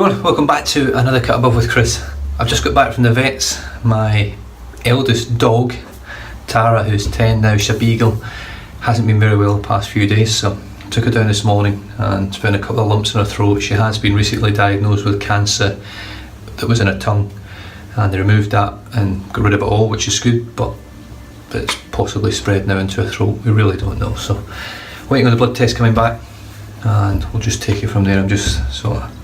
everyone, welcome back to another Cut Above with Chris. I've just got back from the vets. My eldest dog, Tara, who's 10 now, she's a beagle, hasn't been very well the past few days, so took her down this morning and found a couple of lumps in her throat. She has been recently diagnosed with cancer that was in her tongue, and they removed that and got rid of it all, which is good, but it's possibly spread now into her throat. We really don't know, so waiting on the blood test coming back and we'll just take it from there. I'm just sort of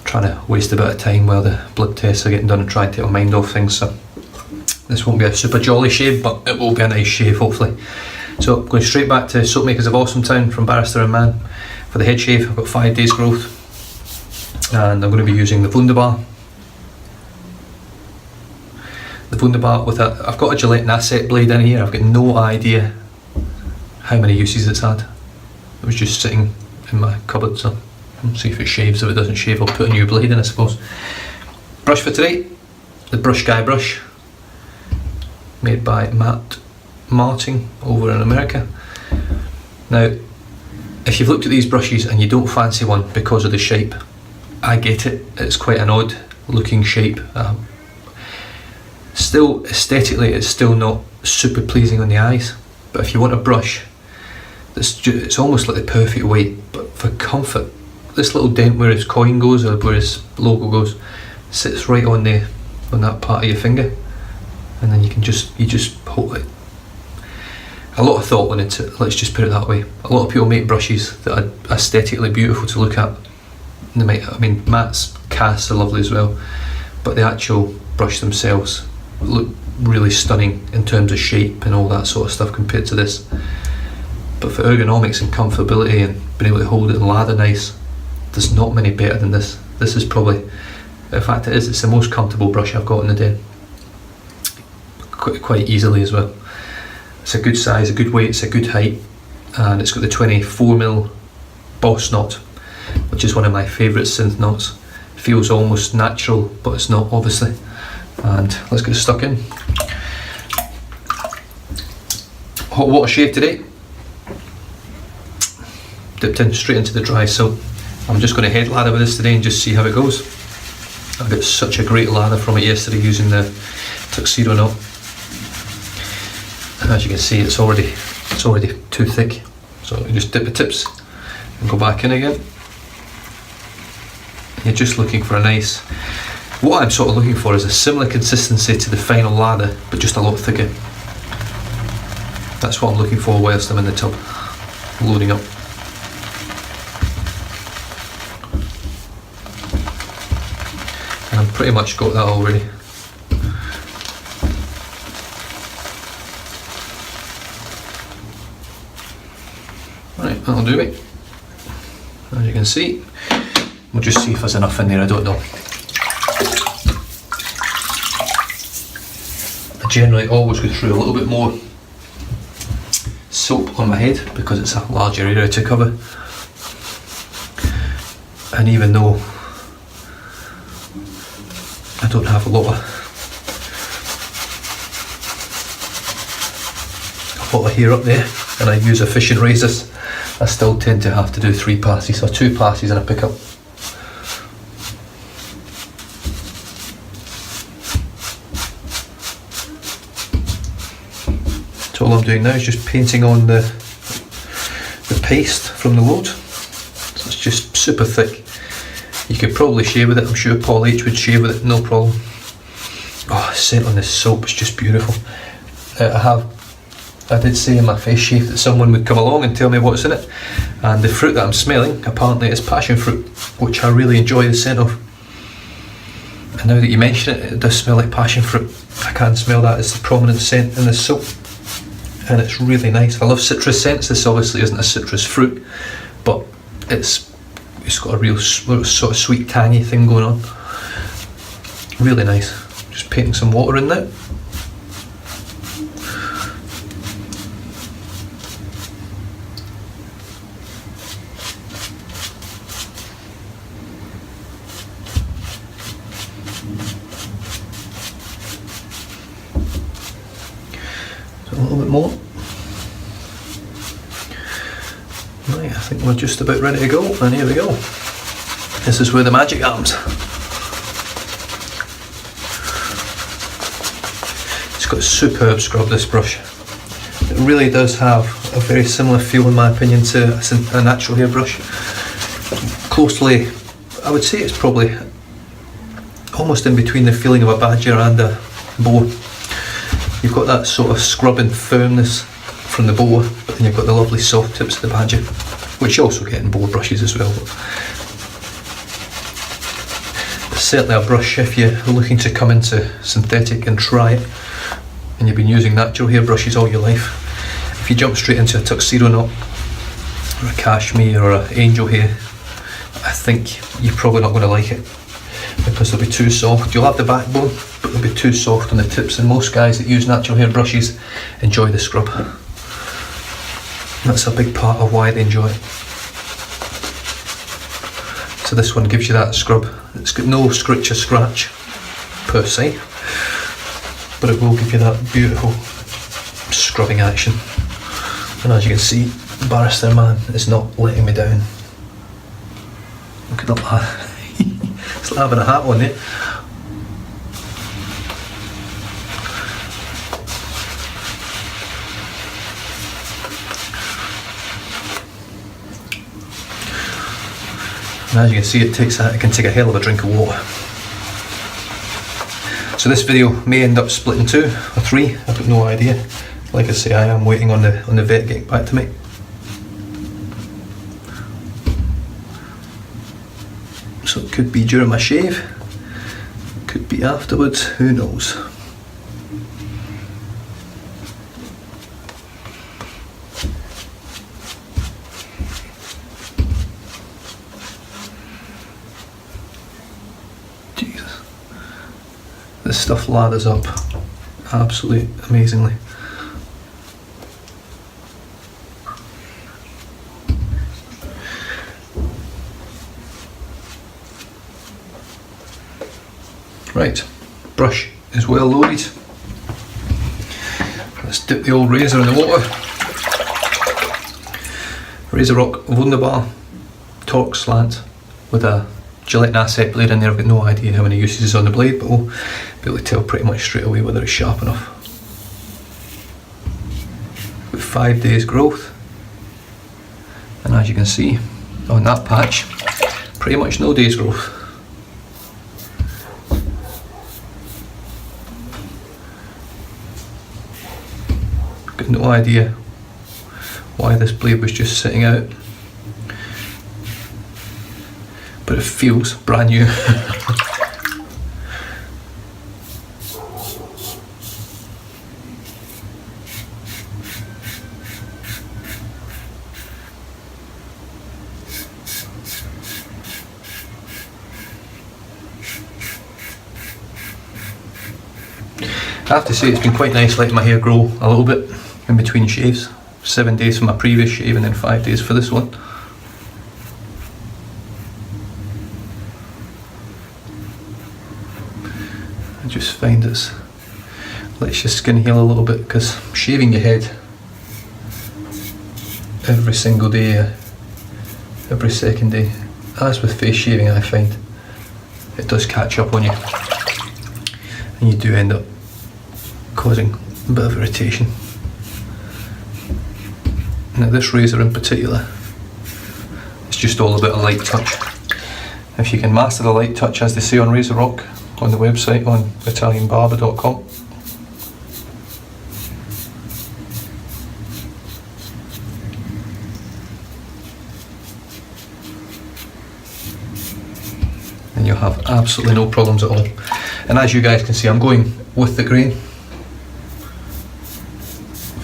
trying to waste a bit of time while the blood tests are getting done and trying to take my mind off things, so this won't be a super jolly shave, but it will be a nice shave hopefully. So going straight back to SoapMakers of Awesometown from Barrister and Mann for the head shave. I've got 5 days growth and I'm going to be using the Wunderbar. The Wunderbar with I've got a Gillette Nasset blade in here. I've got no idea how many uses it's had. It was just sitting in my cupboard, so we'll see if it shaves. If it doesn't shave, I'll put a new blade in, I suppose. Brush for today, the Brushguy brush, made by Matt Martin over in America. Now, if you've looked at these brushes and you don't fancy one because of the shape, I get it. It's quite an odd looking shape. Still, aesthetically, it's still not super pleasing on the eyes. But if you want a brush, it's almost like the perfect weight. But for comfort, this little dent where his coin goes or where his logo goes sits right on that part of your finger, and then you just hold it. A lot of thought went into it, let's just put it that way. A lot of people make brushes that are aesthetically beautiful to look at. Matt's casts are lovely as well, but the actual brush themselves look really stunning in terms of shape and all that sort of stuff compared to this. But for ergonomics and comfortability and being able to hold it and lather nice, there's not many better than this. This is probably, in fact it's the most comfortable brush I've got in the den. Quite easily as well. It's a good size, a good weight, it's a good height, and it's got the 24mm boss knot, which is one of my favourite synth knots. Feels almost natural, but it's not, obviously. And let's get it stuck in. Hot water shave today. Dipped in straight into the dry soap. I'm just going to head lather with this today and just see how it goes. I got such a great lather from it yesterday using the tuxedo knot. And as you can see, it's already too thick. So you just dip the tips and go back in again. You're just looking for a nice, what I'm sort of looking for is a similar consistency to the final lather, but just a lot thicker. That's what I'm looking for whilst I'm in the tub, loading up. And I've pretty much got that already. Right, that'll do me. As you can see, we'll just see if there's enough in there, I don't know. I generally always go through a little bit more soap on my head because it's a larger area to cover. And even though I don't have a lot of hair up there and I use efficient razors, I still tend to have to do 3 passes, or 2 passes and a pickup. So all I'm doing now is just painting on the paste from the load. So it's just super thick. You could probably shave with it. I'm sure Paul H would shave with it, no problem. Oh, the scent on this soap is just beautiful. I did say in my face shave that someone would come along and tell me what's in it, and the fruit that I'm smelling apparently is passion fruit, which I really enjoy the scent of. And now that you mention it, it does smell like passion fruit. I can smell that as the prominent scent in this soap, and it's really nice. I love citrus scents. This obviously isn't a citrus fruit, but it's got a real sort of sweet tangy thing going on. Really nice. Just painting some water in there. A little bit more. Right, I think we're just about ready to go, and here we go. This is where the magic happens. It's got a superb scrub, this brush. It really does have a very similar feel, in my opinion, to a natural hair brush. Closely, I would say it's probably almost in between the feeling of a badger and a boa. You've got that sort of scrubbing firmness from the boa, but then you've got the lovely soft tips of the badger, which you also get in boa brushes as well. But certainly a brush if you're looking to come into synthetic and try it, and you've been using natural hair brushes all your life. If you jump straight into a tuxedo knot, or a cashmere, or an angel hair, I think you're probably not going to like it, because they'll be too soft. You'll have the backbone, but they'll be too soft on the tips, and most guys that use natural hair brushes enjoy the scrub. That's a big part of why they enjoy it. So this one gives you that scrub. It's got no scritch or scratch per se, but it will give you that beautiful scrubbing action. And as you can see, Barrister Man is not letting me down. Look at that. It's like having a hat on it. And as you can see, it can take a hell of a drink of water. So this video may end up split in 2 or 3, I've got no idea. Like I say, I am waiting on the vet getting back to me. So it could be during my shave, could be afterwards, who knows. Jesus. This stuff lathers up absolutely amazingly. Right, brush is well loaded. Let's dip the old razor in the water. Razor Rock Wunderbar torque slant with a Gillette Asset blade in there. I've got no idea how many uses is on the blade, but we'll be able to tell pretty much straight away whether it's sharp enough. With 5 days growth, and as you can see on that patch, pretty much no days growth. Got no idea why this blade was just sitting out, but it feels brand new. I have to say it's been quite nice letting my hair grow a little bit in between shaves. 7 days for my previous shave and then 5 days for this one. I just find it lets your skin heal a little bit, because shaving your head every single day, every second day, as with face shaving, I find it does catch up on you and you do end up causing a bit of irritation. Now this razor in particular, it's just all about a light touch. If you can master the light touch, as they say on Razor Rock, on the website on italianbarber.com, then you'll have absolutely no problems at all. And as you guys can see, I'm going with the grain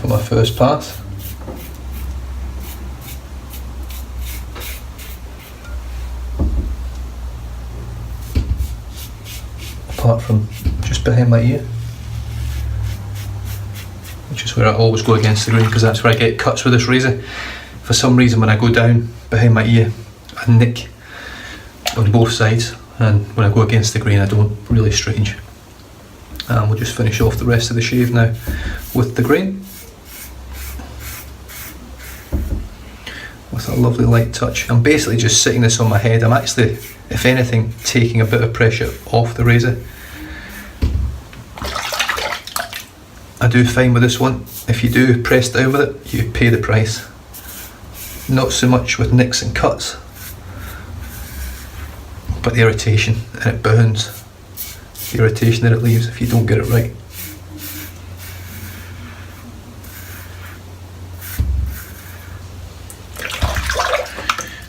for my first pass. Apart from just behind my ear, which is where I always go against the grain, because that's where I get cuts with this razor. For some reason when I go down behind my ear, I nick on both sides, and when I go against the grain I don't. Really strange. And we'll just finish off the rest of the shave now with the grain. with a lovely light touch. I'm basically just sitting this on my head. I'm actually, if anything, taking a bit of pressure off the razor. I do find with this one, if you do press down with it, you pay the price. Not so much with nicks and cuts, but the irritation, and it burns. The irritation that it leaves if you don't get it right.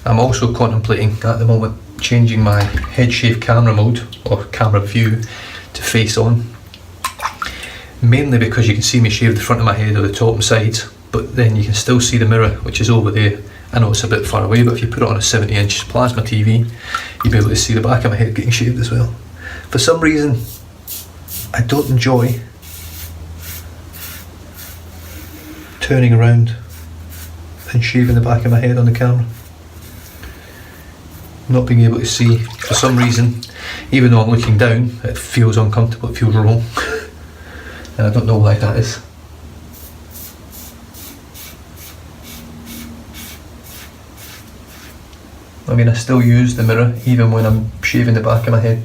I'm also contemplating at the moment changing my head shave camera mode or camera view to face on, mainly because you can see me shave the front of my head or the top and sides, but then you can still see the mirror, which is over there. I know it's a bit far away, but if you put it on a 70-inch plasma TV, you'll be able to see the back of my head getting shaved as well. For some reason, I don't enjoy turning around and shaving the back of my head on the camera. Not being able to see, for some reason, even though I'm looking down, it feels uncomfortable, it feels wrong. And I don't know why that is. I mean, I still use the mirror even when I'm shaving the back of my head.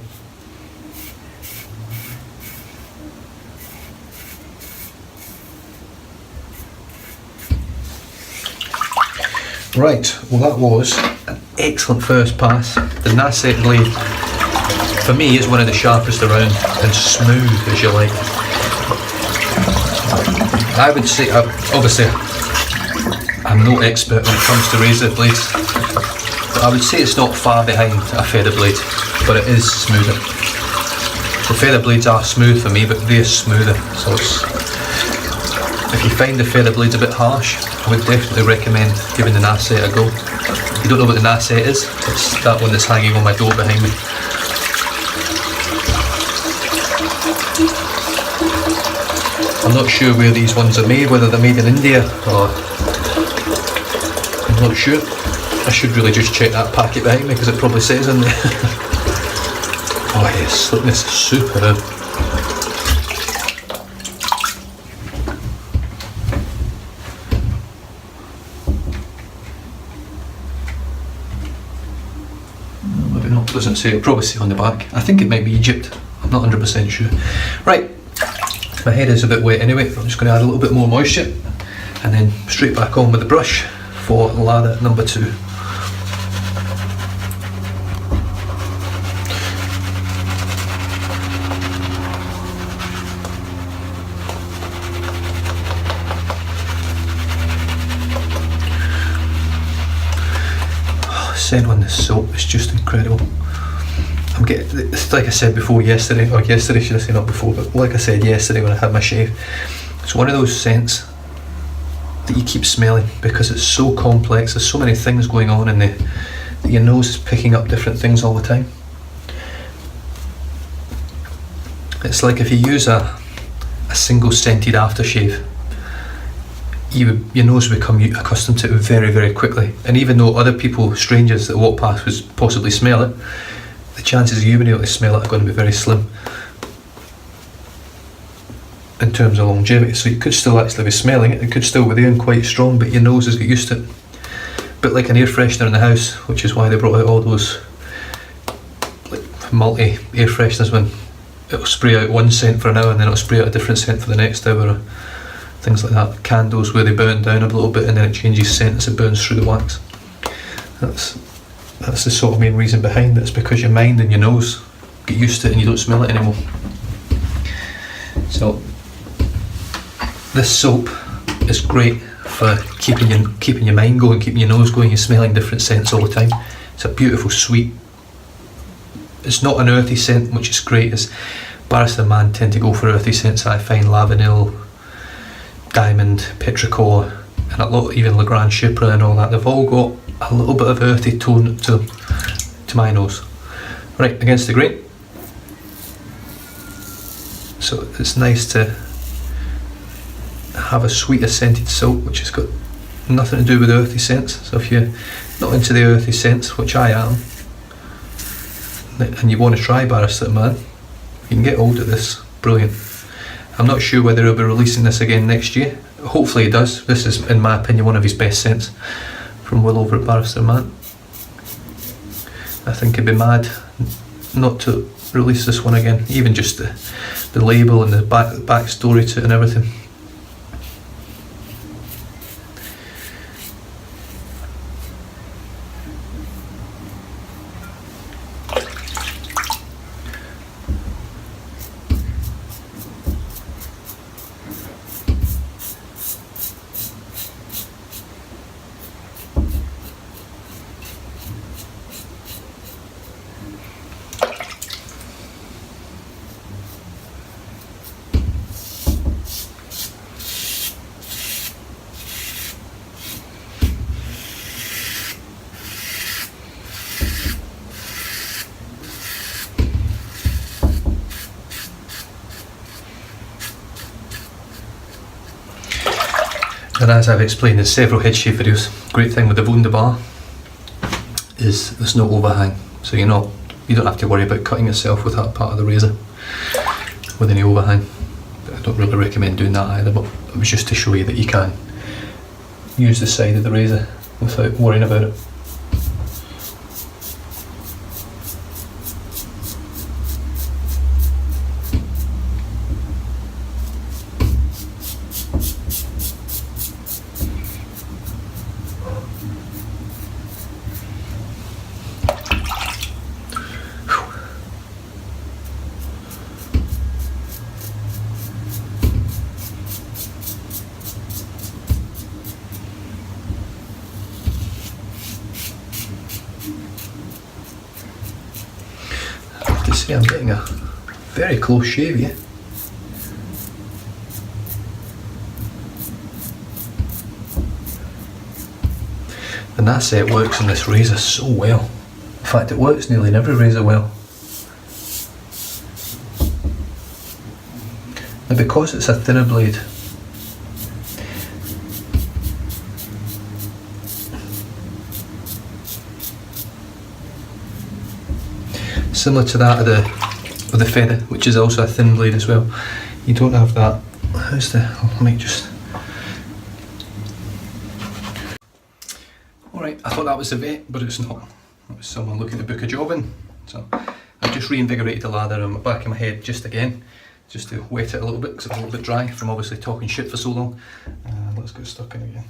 Right, well that was an excellent first pass. The Nasset blade, for me, is one of the sharpest around and smooth as you like. I would say, obviously, I'm no expert when it comes to razor blades, but I would say it's not far behind a feather blade, but it is smoother. The feather blades are smooth for me, but they're smoother, so if you find the feather blades a bit harsh, I would definitely recommend giving the Nasset a go. If you don't know what the Nasset is, it's that one that's hanging on my door behind me. I'm not sure where these ones are made, whether they're made in India or... I'm not sure. I should really just check that packet behind me because it probably says in there. Oh yes, slickness is superb. Doesn't say, it'll probably say on the back. I think it might be Egypt, I'm not 100% sure. Right, my head is a bit wet anyway, I'm just going to add a little bit more moisture and then straight back on with the brush for lather number 2. Scent on this soap is just incredible. It's like I said before yesterday, or yesterday should I say, not before, but like I said yesterday when I had my shave, it's one of those scents that you keep smelling because it's so complex, there's so many things going on in there that your nose is picking up different things all the time. It's like if you use a single scented aftershave, your nose will become accustomed to it very, very quickly. And even though other people, strangers that walk past, would possibly smell it, the chances of you being able to smell it are going to be very slim in terms of longevity. So you could still actually be smelling it, it could still be there and quite strong, but your nose has got used to it. A bit like an air freshener in the house, which is why they brought out all those like multi air fresheners, when it'll spray out one scent for an hour and then it'll spray out a different scent for the next hour, or things like that. Candles where they burn down a little bit and then it changes scent as it burns through the wax. That's the sort of main reason behind it. It's because your mind and your nose get used to it and you don't smell it anymore. So this soap is great for keeping your mind going, keeping your nose going. You're smelling different scents all the time. It's a beautiful, sweet. It's not an earthy scent, which is great. As Barrister Man tend to go for earthy scents. I find Lavanil, Diamond, Petrichor, and a lot, even Legrand Chypre and all that, they've all got a little bit of earthy tone to my nose. Right, against the grain. So it's nice to have a sweeter scented soap which has got nothing to do with earthy scents. So if you're not into the earthy scents, which I am, and you want to try Barrister Man, you can get hold of this. Brilliant. I'm not sure whether he'll be releasing this again next year. Hopefully he does. This is, in my opinion, one of his best scents. from Will over at Barrister Man. I think it'd be mad not to release this one again, even just the label and the back story to it and everything. And as I've explained in several head shave videos, great thing with the Wunderbar is there's no overhang, so you don't have to worry about cutting yourself with that part of the razor with any overhang. I don't really recommend doing that either, but it was just to show you that you can use the side of the razor without worrying about it. I'm getting a very close shave here. And that's it, works on this razor so well. In fact, it works nearly in every razor well. And because it's a thinner blade, similar to that of the feather, which is also a thin blade as well. You don't have that. How's the? Let me just. Alright, I thought that was the vet, but it's not. It was someone looking to book a job in. So I've just reinvigorated the lather on the back of my head just again, just to wet it a little bit because it's a little bit dry from obviously talking shit for so long. Let's get stuck in again.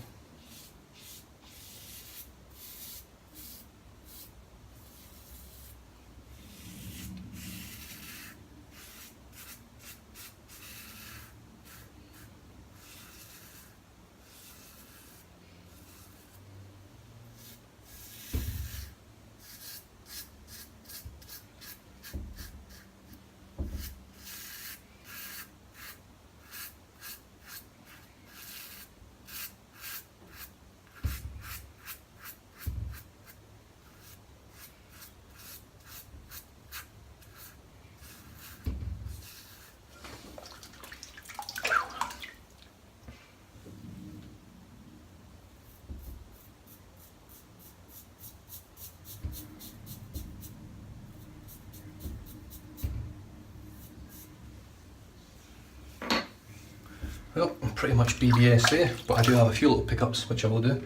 Well, I'm pretty much BBS there, but I do have a few little pickups which I will do.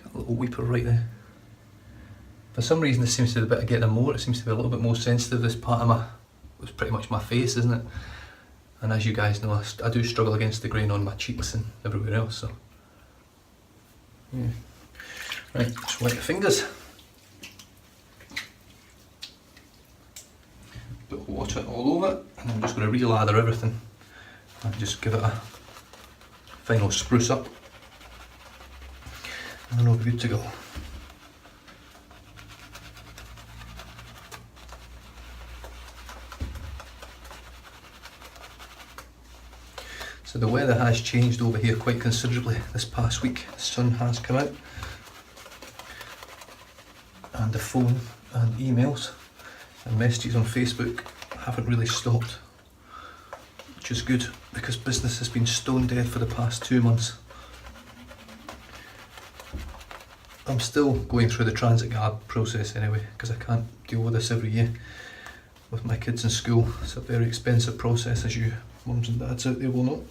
Got a little weeper right there. For some reason this seems to be a bit of getting more, it seems to be a little bit more sensitive, this part of it's pretty much my face, isn't it? And as you guys know, I do struggle against the grain on my cheeks and everywhere else, so. Yeah. Right, just wet the fingers. Bit of water all over it, and I'm just going to re-lather everything and just give it a final spruce up, and then we'll be good to go. So the weather has changed over here quite considerably this past week. The sun has come out, and the phone and emails and messages on Facebook haven't really stopped, which is good because business has been stone dead for the past 2 months. I'm still going through the transit guard process anyway, because I can't deal with this every year with my kids in school. It's a very expensive process, as you mums and dads out there will know.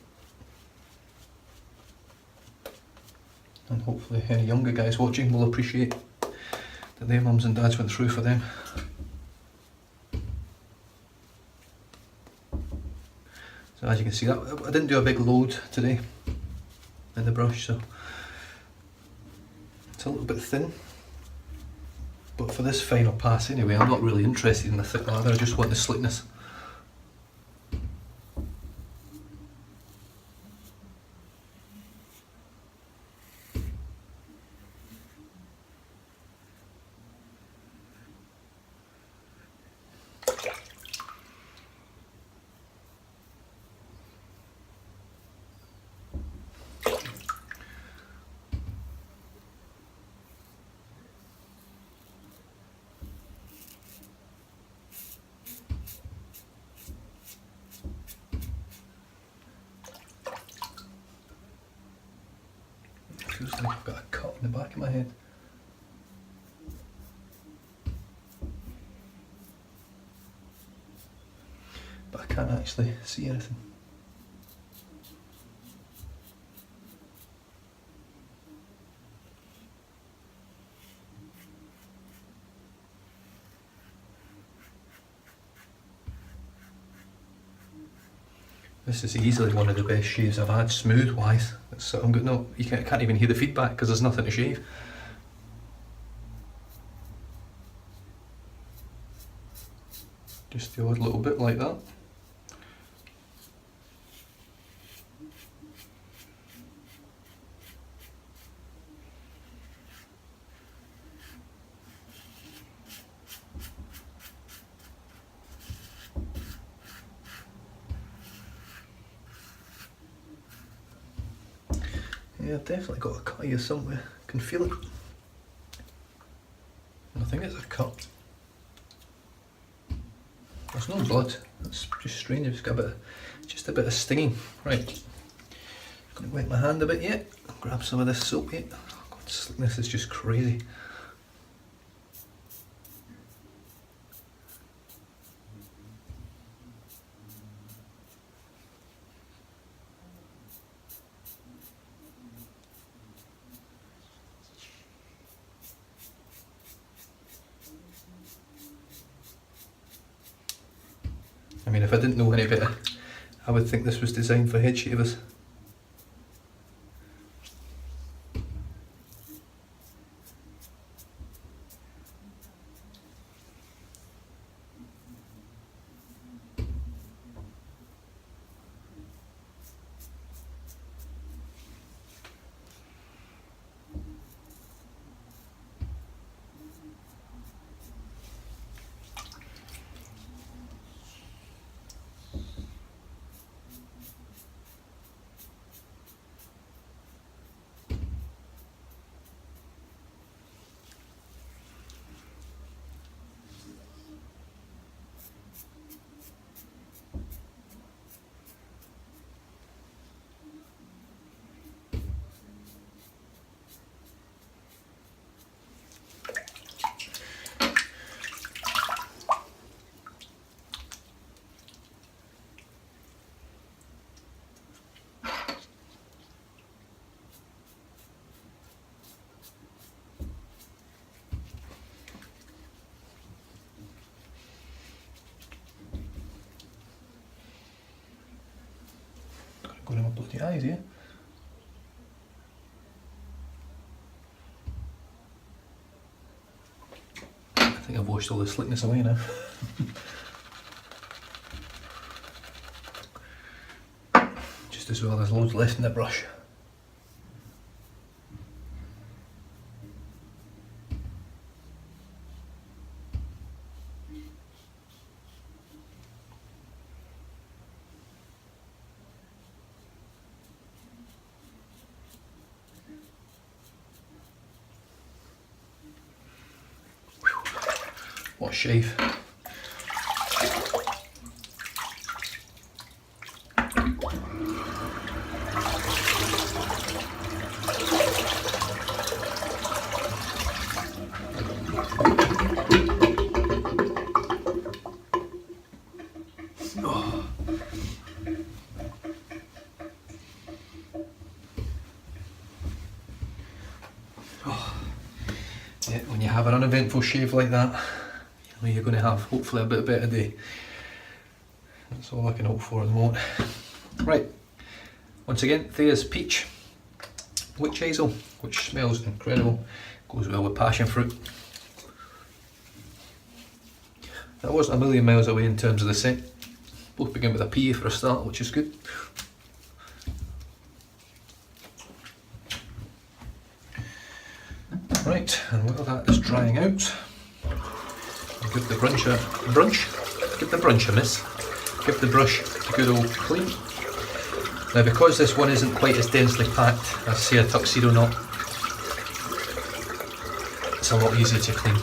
and hopefully any younger guys watching will appreciate that their mums and dads went through for them. So as you can see, that I didn't do a big load today in the brush, so it's a little bit thin. But for this final pass anyway, I'm not really interested in the thick lather, I just want the slickness. Feels like I've got a cut in the back of my head. But I can't actually see anything. This is easily one of the best shaves I've had, smooth wise. So I'm got you can't even hear the feedback because there's nothing to shave. Just the odd little bit like that. Yeah, I've definitely got a cut here somewhere. I can feel it. And I think it's a cut. There's no blood. That's just strange. It's got just a bit of stinging. Right. I'm gonna wet my hand a bit yet. Grab some of this soap yet. Oh God, slickness is just crazy. I mean, if I didn't know any better, I would think this was designed for head shavers. Go to my bloody eyes here. I think I've washed all the slickness away now. Just as well, there's loads left in the brush. What a shave. have an uneventful shave like that, you know, you're going to have hopefully a bit better day. That's all I can hope for at the moment. Right, once again, Thea's Peach Witch Hazel, which smells incredible, goes well with passion fruit. That wasn't a million miles away in terms of the scent. Both begin with a P for a start, which is good. Right, and while that is drying out, I'll give the brush a miss. Give the brush a good old clean. Now, because this one isn't quite as densely packed as, say, a tuxedo knot, it's a lot easier to clean.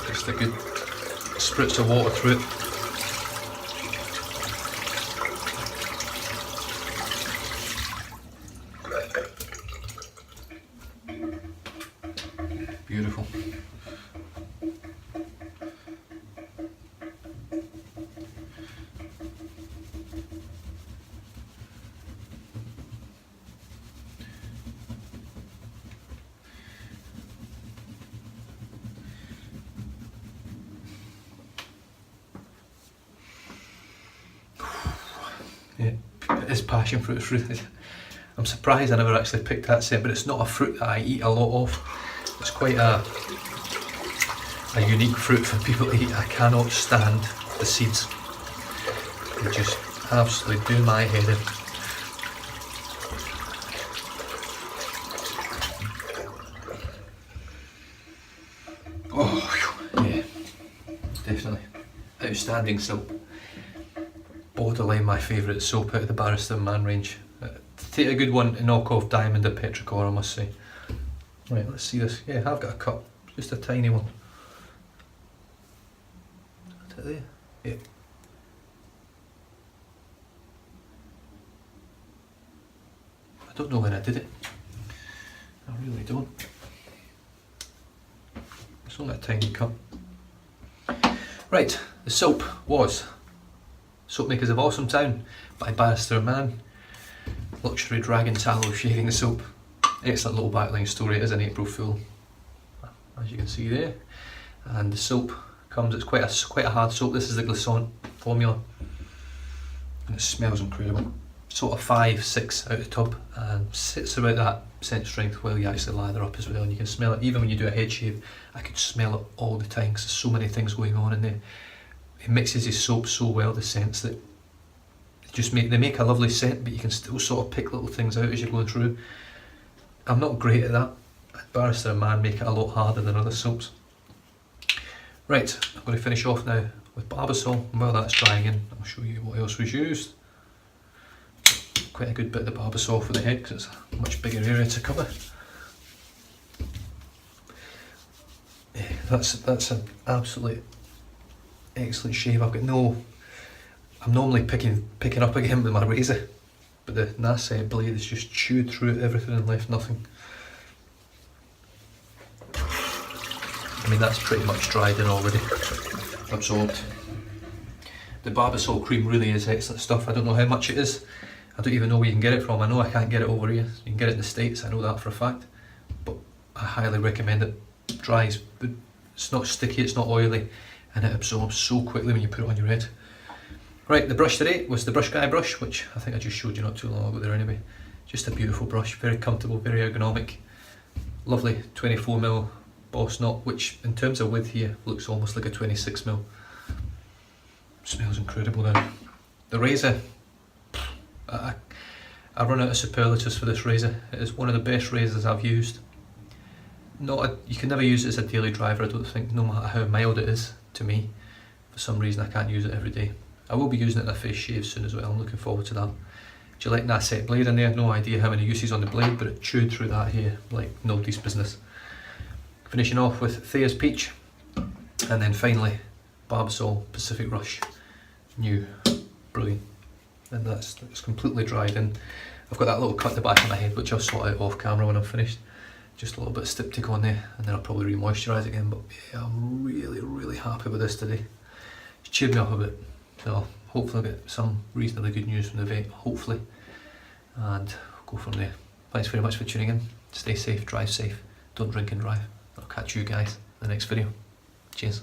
Just a good spritz of water through it. Beautiful. Yeah, it is passion fruit. It's really, I'm surprised I never actually picked that scent, but it's not a fruit that I eat a lot of. It's quite a unique fruit for people to eat. I cannot stand the seeds. They just absolutely do my head in. Oh, yeah, definitely. Outstanding soap. Borderline my favourite soap out of the Barrister Man range. Take a good one to knock off Diamond and Petrichor, I must say. Right, let's see this. Yeah, I've got a cup, just a tiny one. Is it there? Yeah. I don't know when I did it. I really don't. It's only a tiny cup. Right, the soap was SoapMakers of Awesometown by Barrister Man. Luxury Dragon Tallow Shaving Soap. Excellent little backline story. It is an April Fool, as you can see there. And the soap comes, it's quite a hard soap. This is the Glissant formula. And it smells incredible. Sort of 5-6 out of the tub, and sits about that scent strength while you actually lather up as well. And you can smell it, even when you do a head shave, I could smell it all the time because there's so many things going on in there. It mixes his soap so well, the scents, that they make a lovely scent, but you can still sort of pick little things out as you're going through. I'm not great at that. Barrister and Man make it a lot harder than other soaps. Right, I'm going to finish off now with Barbasol, and while that's drying in, I'll show you what else was used. Quite a good bit of the Barbasol for the head because it's a much bigger area to cover. Yeah, that's an absolute excellent shave. I'm normally picking up again with my razor, but the Nasset blade has just chewed through everything and left nothing. I mean, that's pretty much dried in already, absorbed. The Barbasol cream really is excellent stuff. I don't know how much it is. I don't even know where you can get it from. I know I can't get it over here. You can get it in the States, I know that for a fact. But I highly recommend it. It dries, but it's not sticky, it's not oily, and it absorbs so quickly when you put it on your head. Right, the brush today was the Brushguy brush, which I think I just showed you not too long ago there anyway. Just a beautiful brush, very comfortable, very ergonomic. Lovely 24mm boss knot, which in terms of width here looks almost like a 26mm. Smells incredible now. The razor, I run out of superlatives for this razor. It is one of the best razors I've used. You can never use it as a daily driver, I don't think, no matter how mild it is to me. For some reason I can't use it every day. I will be using it in a face shave soon as well, I'm looking forward to that. Gillette Nasset blade in there, no idea how many uses on the blade, but it chewed through that here like nobody's business. Finishing off with Thea's Peach, and then finally Barbasol Pacific Rush. New, brilliant. And that's completely dried in. I've got that little cut in the back of my head which I'll sort out off camera when I'm finished. Just a little bit of styptic on there, and then I'll probably re-moisturise again, but yeah, I'm really happy with this today. It's cheered me up a bit, so hopefully I'll get some reasonably good news from the vet, hopefully, and go from there. Thanks very much for tuning in. Stay safe, drive safe, don't drink and drive. Okay. catch you guys in the next video. Cheers.